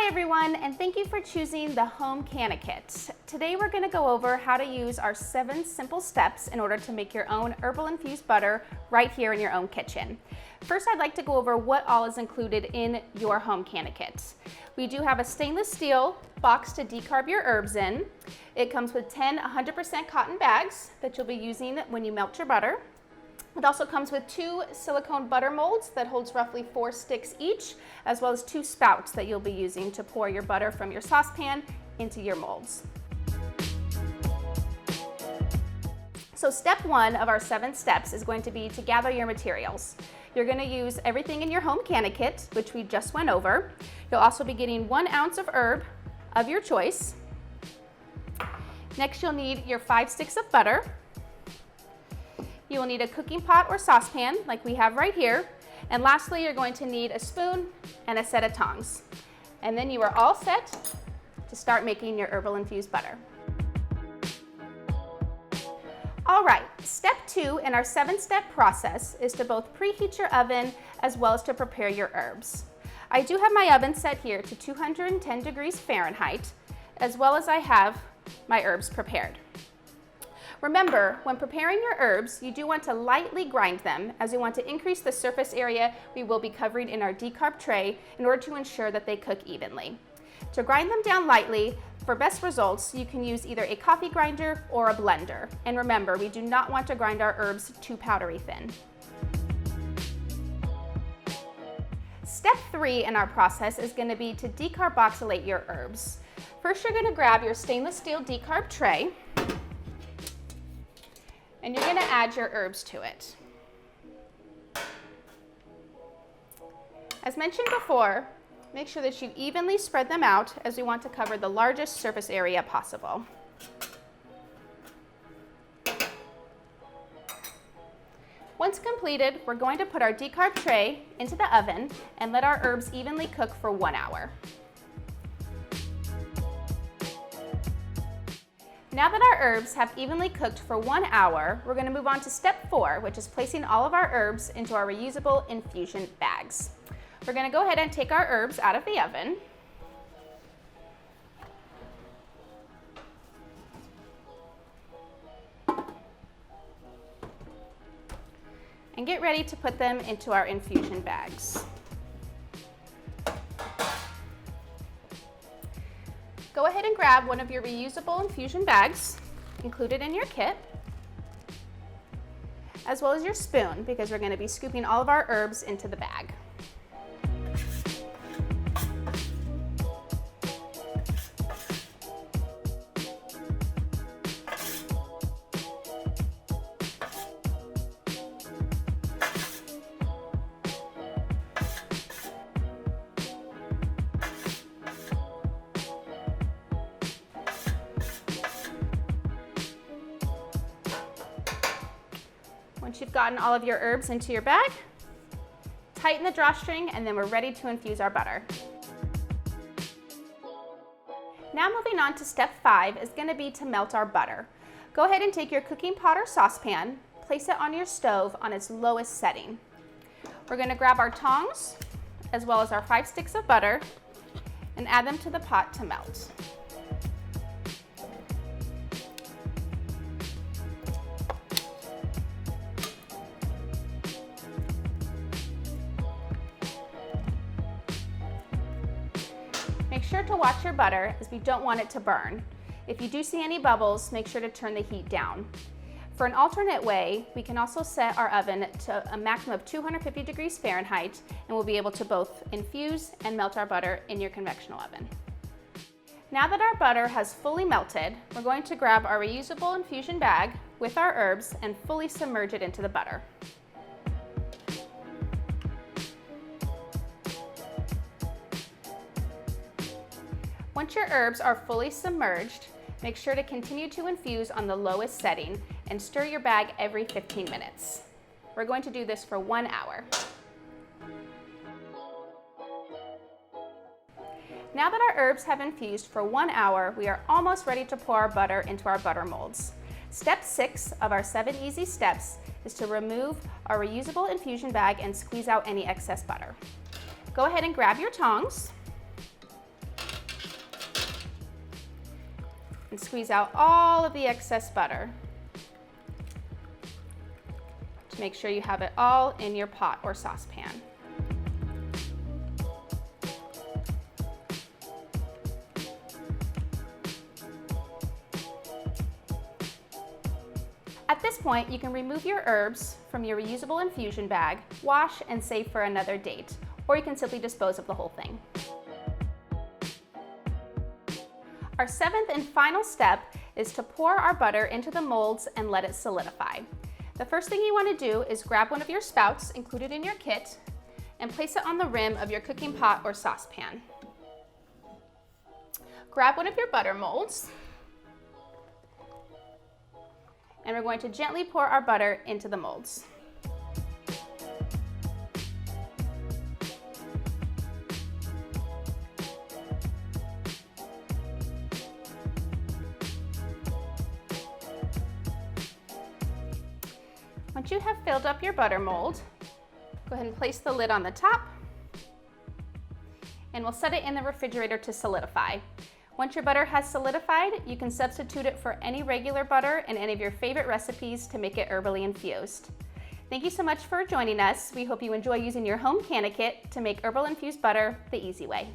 Hi everyone, and thank you for choosing the Home CannaKit. Today we're going to go over how to use our 7 simple steps in order to make your own herbal infused butter right here in your own kitchen. First, I'd like to go over what all is included in your Home CannaKit. We do have a stainless steel box to decarb your herbs in. It comes with 10 100% cotton bags that you'll be using when you melt your butter. It also comes with 2 silicone butter molds that holds roughly 4 sticks each, as well as 2 spouts that you'll be using to pour your butter from your saucepan into your molds. So step 1 of our 7 steps is going to be to gather your materials. You're going to use everything in your Home CannaKit, which we just went over. You'll also be getting 1 ounce of herb of your choice. Next, you'll need your 5 sticks of butter. You will need a cooking pot or saucepan like we have right here. And lastly, you're going to need a spoon and a set of tongs. And then you are all set to start making your herbal infused butter. All right, step 2 in our 7-step process is to both preheat your oven as well as to prepare your herbs. I do have my oven set here to 210 degrees Fahrenheit, as well as I have my herbs prepared. Remember, when preparing your herbs, you do want to lightly grind them, as we want to increase the surface area we will be covering in our decarb tray in order to ensure that they cook evenly. To grind them down lightly, for best results, you can use either a coffee grinder or a blender. And remember, we do not want to grind our herbs too powdery thin. Step 3 in our process is going to be to decarboxylate your herbs. First, you're going to grab your stainless steel decarb tray, and you're going to add your herbs to it. As mentioned before, make sure that you evenly spread them out, as we want to cover the largest surface area possible. Once completed, we're going to put our decarb tray into the oven and let our herbs evenly cook for 1 hour. Now that our herbs have evenly cooked for 1 hour, we're going to move on to step 4, which is placing all of our herbs into our reusable infusion bags. We're going to go ahead and take our herbs out of the oven. And get ready to put them into our infusion bags. Go ahead and grab one of your reusable infusion bags included in your kit, as well as your spoon, because we're going to be scooping all of our herbs into the bag. Once you've gotten all of your herbs into your bag, tighten the drawstring, and then we're ready to infuse our butter. Now moving on to step 5 is going to be to melt our butter. Go ahead and take your cooking pot or saucepan, place it on your stove on its lowest setting. We're going to grab our tongs as well as our 5 sticks of butter and add them to the pot to melt. Make sure to watch your butter, as we don't want it to burn. If you do see any bubbles, make sure to turn the heat down. For an alternate way, we can also set our oven to a maximum of 250 degrees Fahrenheit, and we'll be able to both infuse and melt our butter in your conventional oven. Now that our butter has fully melted, we're going to grab our reusable infusion bag with our herbs and fully submerge it into the butter. Once your herbs are fully submerged, make sure to continue to infuse on the lowest setting and stir your bag every 15 minutes. We're going to do this for 1 hour. Now that our herbs have infused for 1 hour, we are almost ready to pour our butter into our butter molds. Step 6 of our 7 easy steps is to remove our reusable infusion bag and squeeze out any excess butter. Go ahead and grab your tongs and squeeze out all of the excess butter to make sure you have it all in your pot or saucepan. At this point, you can remove your herbs from your reusable infusion bag, wash, and save for another date, or you can simply dispose of the whole thing. Our seventh and final step is to pour our butter into the molds and let it solidify. The first thing you want to do is grab one of your spouts included in your kit and place it on the rim of your cooking pot or saucepan. Grab one of your butter molds, and we're going to gently pour our butter into the molds. Once you have filled up your butter mold, go ahead and place the lid on the top, and we'll set it in the refrigerator to solidify. Once your butter has solidified, you can substitute it for any regular butter in any of your favorite recipes to make it herbally infused. Thank you so much for joining us. We hope you enjoy using your Home CannaKit to make herbal infused butter the easy way.